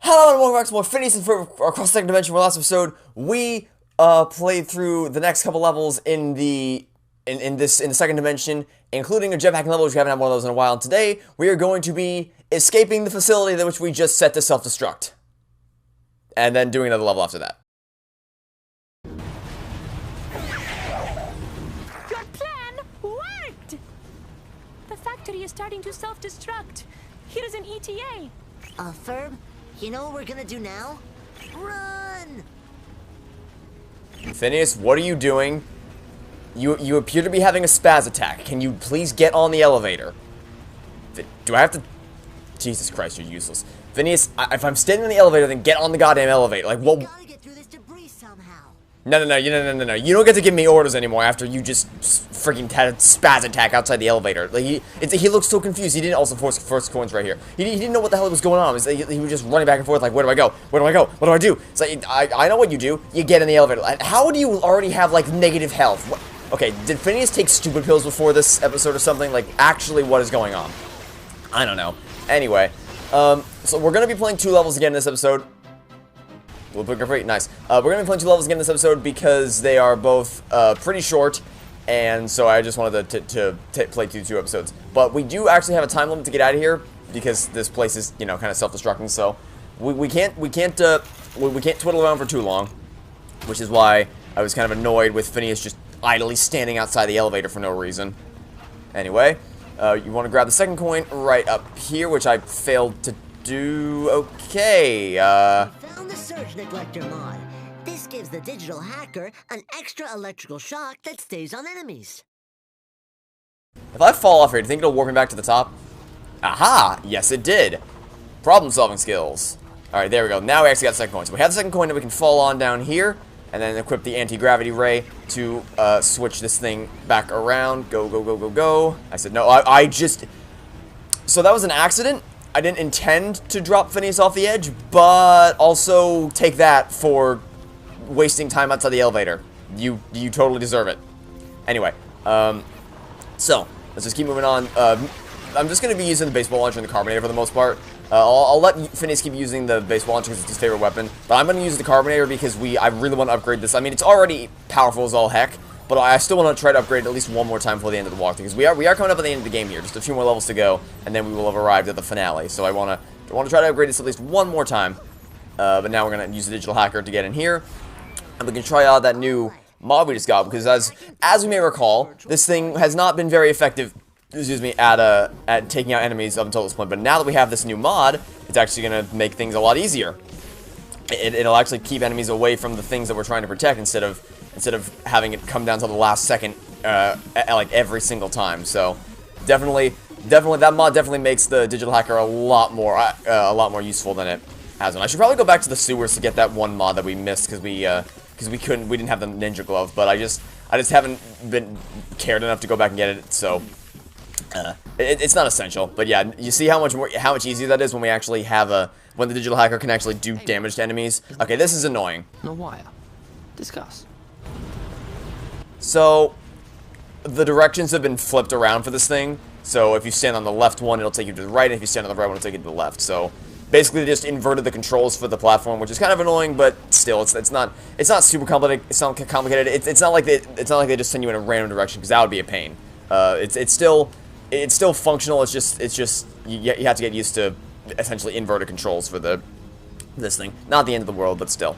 Hello and welcome back to more Phineas and Ferb across the second dimension. Where last episode we played through the next couple levels in the second dimension, including a jetpacking level, which we haven't had one of those in a while. And today we are going to be escaping the facility that which we just set to self-destruct, and then doing another level after that. Your plan worked! The factory is starting to self-destruct. Here's an ETA. Ferb, you know what we're gonna do now? Run! Phineas, what are you doing? You appear to be having a spaz attack. Can you please get on the elevator? Do I have to... Jesus Christ, you're useless. Phineas, if I'm standing in the elevator, then get on the goddamn elevator. Like, what? We gotta get through this debris somehow. No. You don't get to give me orders anymore after you just freaking had a spaz attack outside the elevator. Like, he looks so confused. He didn't also force first coins right here. He didn't know what the hell was going on. He was just running back and forth like, where do I go? Where do I go? What do I do? It's like, I know what you do. You get in the elevator. How do you already have, like, negative health? What? Okay, did Phineas take stupid pills before this episode or something? Like, actually, what is going on? I don't know. Anyway, so we're going to be playing 2 levels again in this episode. Nice. We're going to be playing 2 levels again in this episode because they are both pretty short, and so I just wanted to play 2 episodes. But we do actually have a time limit to get out of here because this place is, you know, kind of self-destructing. So we can't twiddle around for too long, which is why I was kind of annoyed with Phineas just idly standing outside the elevator for no reason. Anyway, you want to grab the second coin right up here, which I failed to do. Okay. Found the surge neglector mod. This gives the digital hacker an extra electrical shock that stays on enemies. If I fall off here, do you think it'll warp me back to the top? Aha! Yes, it did. Problem-solving skills. Alright, there we go. Now we actually got the second coin. So we have the second coin that we can fall on down here, and then equip the anti-gravity ray to switch this thing back around. Go. I said no. I just... So that was an accident. I didn't intend to drop Phineas off the edge, but also take that for wasting time outside the elevator. You totally deserve it. Anyway, so let's just keep moving on. I'm just going to be using the baseball launcher and the carbonator for the most part. I'll let Phineas keep using the baseball launcher because it's his favorite weapon, but I'm going to use the carbonator because I really want to upgrade this. I mean, it's already powerful as all heck, but I still want to try to upgrade it at least one more time before the end of the walkthrough, because we are coming up at the end of the game here. Just a few more levels to go, and then we will have arrived at the finale. So I want to try to upgrade this at least one more time. But now we're going to use the digital hacker to get in here, and we can try out that new mod we just got, because as we may recall, this thing has not been very effective, excuse me, at taking out enemies up until this point. But now that we have this new mod, it's actually going to make things a lot easier. It'll actually keep enemies away from the things that we're trying to protect instead of having it come down to the last second, like every single time. So definitely that mod definitely makes the digital hacker a lot more useful than it has been. I should probably go back to the sewers to get that one mod that we missed because we didn't have the ninja glove, but I just haven't been cared enough to go back and get it. So it's not essential, but yeah, you see how much easier that is when we actually have when the digital hacker can actually do damage to enemies. Okay, this is annoying. No wire. Discuss. So the directions have been flipped around for this thing. So if you stand on the left one, it'll take you to the right, and if you stand on the right one, it'll take you to the left. So basically, they just inverted the controls for the platform, which is kind of annoying, but still, it's not super complicated. It's not complicated. It's not like they just send you in a random direction, because that would be a pain. It's still functional. It's just you have to get used to essentially inverted controls for this thing. Not the end of the world, but still.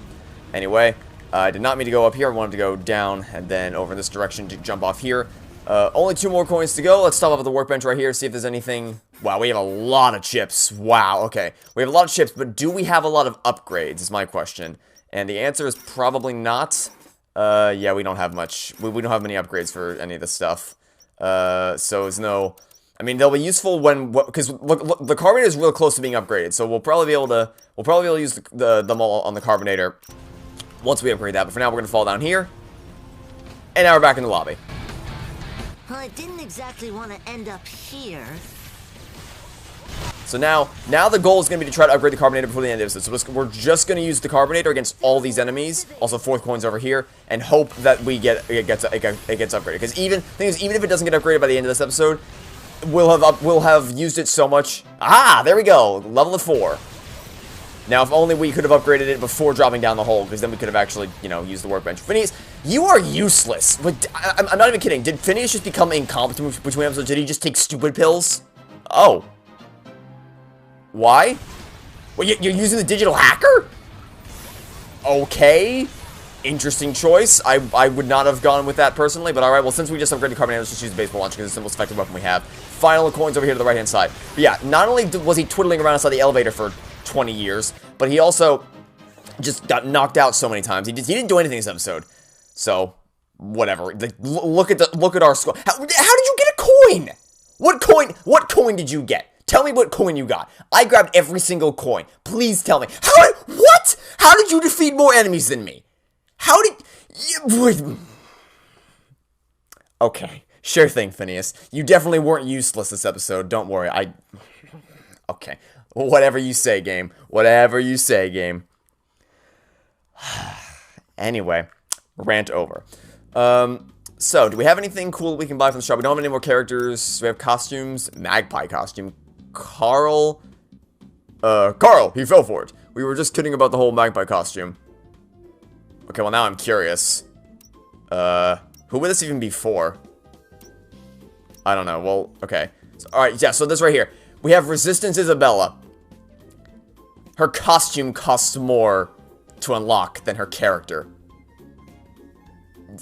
Anyway, I did not mean to go up here. I wanted to go down and then over in this direction to jump off here. Only 2 more coins to go. Let's stop up at the workbench right here, see if there's anything. Wow, we have a lot of chips. Wow, okay. We have a lot of chips, but do we have a lot of upgrades is my question. And the answer is probably not. Yeah, we don't have much. We don't have many upgrades for any of this stuff. So it's no... I mean, they'll be useful because look, the carbonator is real close to being upgraded, so we'll probably be able to use them all on the carbonator once we upgrade that. But for now, we're gonna fall down here, and now we're back in the lobby. Well, I didn't exactly want to end up here. So now the goal is going to be to try to upgrade the carbonator before the end of this. So we're just going to use the carbonator against all these enemies. Also, 4th coins over here, and hope that it gets upgraded. Because even if it doesn't get upgraded by the end of this episode, we'll have used it so much. Ah, there we go. Level of 4. Now, if only we could have upgraded it before dropping down the hole, because then we could have actually, you know, used the workbench. Phineas, you are useless. But I'm not even kidding. Did Phineas just become incompetent between episodes? Did he just take stupid pills? Oh. Why? Well, you're using the digital hacker? Okay. Interesting choice. I would not have gone with that personally, but alright, well, since we just upgraded Carbonate, let's just use the baseball launcher because it's the most effective weapon we have. Final coins over here to the right-hand side. But yeah, not only was he twiddling around inside the elevator for 20 years, but he also just got knocked out so many times. He didn't do anything this episode. So, whatever. Look at our score. How did you get a coin? What coin did you get? Tell me what coin you got. I grabbed every single coin. Please tell me. What? How did you defeat more enemies than me? How did you... Okay, sure thing, Phineas. You definitely weren't useless this episode. Don't worry, Okay, whatever you say, game. Whatever you say, game. Anyway, rant over. So, do we have anything cool we can buy from the shop? We don't have any more characters. We have costumes. Magpie costume. Carl, he fell for it. We were just kidding about the whole magpie costume. Okay, well now I'm curious. Who would this even be for? I don't know. Well, okay. So, alright, yeah, so this right here. We have Resistance Isabella. Her costume costs more to unlock than her character.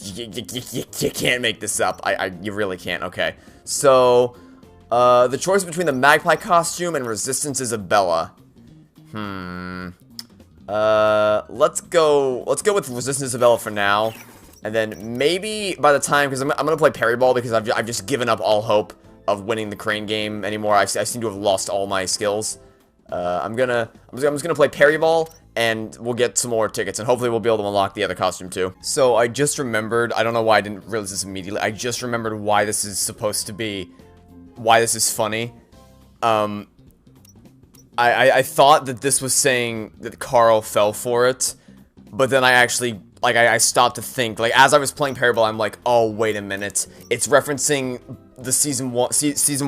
You can't make this up. You really can't. Okay. So, the choice between the magpie costume and Resistance Isabella. Let's go with Resistance Isabella for now, and then maybe by the time, because I'm gonna play Parry Ball because I've just given up all hope of winning the crane game anymore. I seem to have lost all my skills. I'm just gonna play Parry Ball, and we'll get some more tickets, and hopefully we'll be able to unlock the other costume too. So I just remembered, I don't know why I didn't realize this immediately. I just remembered why this is supposed to be, why this is funny. I thought that this was saying that Carl fell for it, but then I actually, like, I stopped to think, like, as I was playing Parry Ball, I'm like, oh, wait a minute, it's referencing the season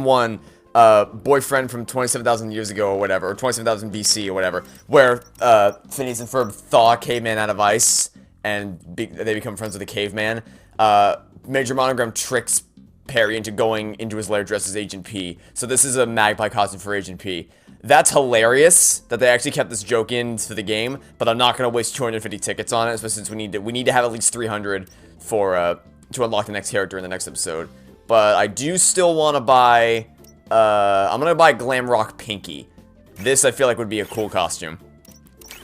one, boyfriend from 27,000 years ago or whatever, or 27,000 BC or whatever, where, Phineas and Ferb thaw a caveman out of ice, and they become friends with a caveman. Major Monogram tricks Perry into going into his lair dressed as Agent P, so this is a magpie costume for Agent P. That's hilarious that they actually kept this joke into the game, but I'm not going to waste 250 tickets on it, especially since we need to have at least 300 for, to unlock the next character in the next episode. But I do still want to buy, I'm going to buy Glamrock Pinky. This, I feel like, would be a cool costume.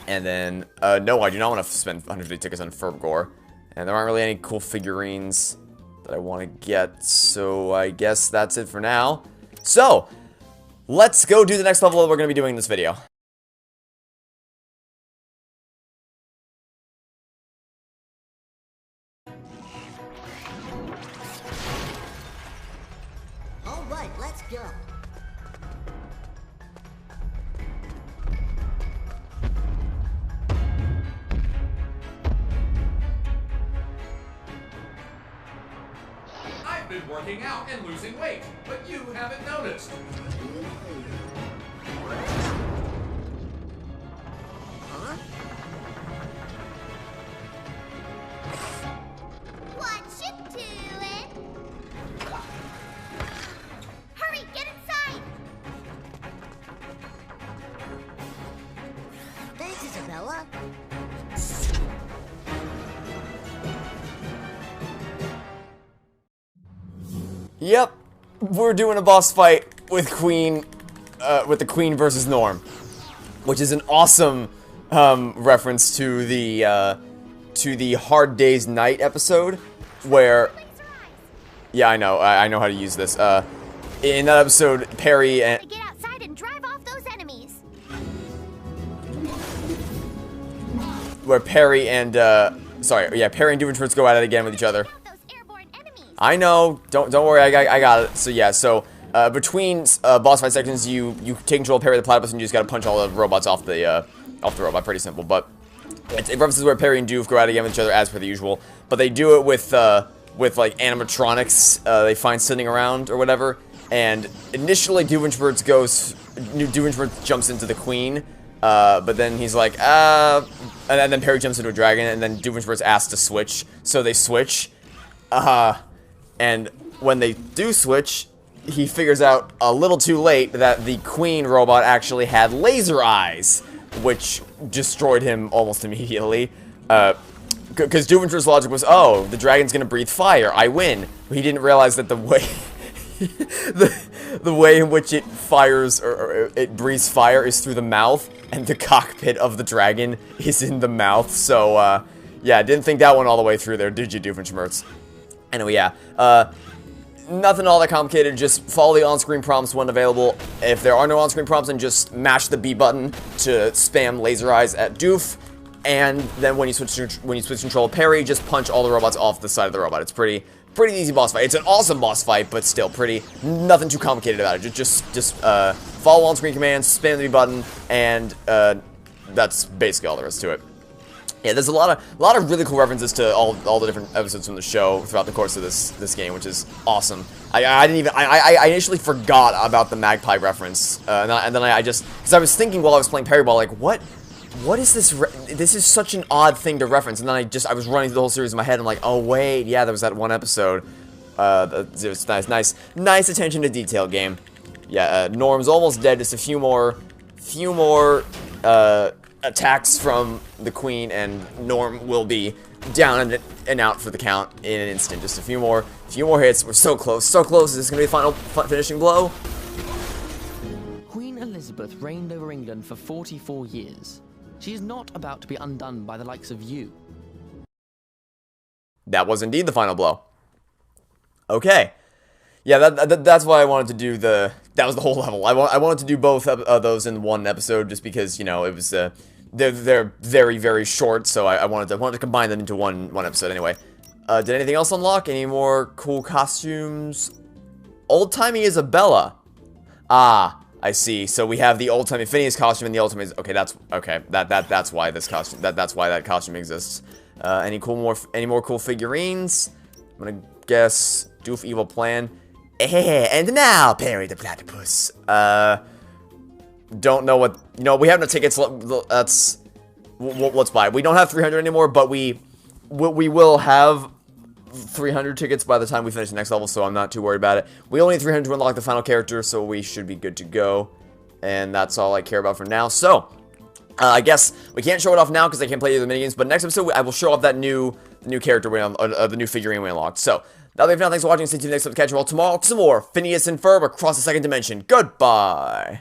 And then, no, I do not want to spend 150 tickets on Ferb Gore. And there aren't really any cool figurines that I want to get, so I guess that's it for now. So, let's go do the next level that we're going to be doing in this video. Alright, let's go. I've been working out and losing weight, but you haven't noticed. Huh? What you doing? Hurry, get inside! Thanks, Isabella. Yep, we're doing a boss fight with the Queen versus Norm, which is an awesome reference to the Hard Day's Night episode, where, yeah, I know how to use this. In that episode, Perry and Get outside and drive off those enemies. where Perry and Perry and Doofenshmirtz go at it again with each other. Those airborne enemies. I know. Don't worry. I got it. So yeah. So between boss fight sections, you take control of Perry the Platypus, and you just gotta punch all the robots off the robot. Pretty simple. But it references where Perry and Doof go at it again with each other as per the usual. But they do it with like animatronics they find sitting around or whatever. And initially, Doofenshmirtz jumps into the Queen. But then he's like, and then Perry jumps into a dragon, and then Doofenshmirtz asks to switch, so they switch. And when they do switch, he figures out a little too late that the queen robot actually had laser eyes, which destroyed him almost immediately. Because Doofenshmirtz's logic was, oh, the dragon's gonna breathe fire, I win. But he didn't realize that the way the way in which it fires or it breathes fire is through the mouth, and the cockpit of the dragon is in the mouth. So yeah, didn't think that one all the way through there, did you, Doofenshmirtz? Anyway, yeah, nothing all that complicated, just follow the on-screen prompts when available. If there are no on-screen prompts, then just mash the B button to spam laser eyes at Doof, and then when you switch control of Perry, just punch all the robots off the side of the robot. It's pretty easy boss fight. It's an awesome boss fight, but still nothing too complicated about it. Just follow on-screen commands, spam the B button, and that's basically all there is to it. Yeah, there's a lot of really cool references to all the different episodes from the show throughout the course of this game, which is awesome. I initially forgot about the Magpie reference, and then I just, because I was thinking while I was playing Parry Ball, like, what is this? This is such an odd thing to reference, and then I was running through the whole series in my head. I'm like, oh wait, yeah, there was that one episode. It was nice attention to detail, game. Yeah, Norm's almost dead. Just a few more attacks from the Queen, and Norm will be down and out for the count in an instant. Just a few more hits. We're so close, so close. Is this gonna be the final finishing blow? Queen Elizabeth reigned over England for 44 years. She is not about to be undone by the likes of you. That was indeed the final blow. Okay. Yeah, that's why I wanted to do that was the whole level. I wanted to do both of those in one episode, just because, you know, it was, they're very, very short, so I wanted to combine them into one episode anyway. Did anything else unlock? Any more cool costumes? Old-timey Isabella. Ah, I see. So we have the old-timey Phineas costume and the old-timey... Okay, that's why this costume... That's why that costume exists. Any more cool figurines? I'm gonna guess Doof Evil Plan. And now, Perry the Platypus. Don't know what... You know, we have no tickets. Let's buy it. We don't have 300 anymore, but we will have 300 tickets by the time we finish the next level, so I'm not too worried about it. We only need 300 to unlock the final character, so we should be good to go. And that's all I care about for now. So, I guess we can't show it off now because I can't play the minigames, but next episode I will show off that new character, the new figurine we unlocked. So, that'll be it for now. Thanks for watching. Stay tuned next time to catch you all tomorrow. Some more Phineas and Ferb across the second dimension. Goodbye!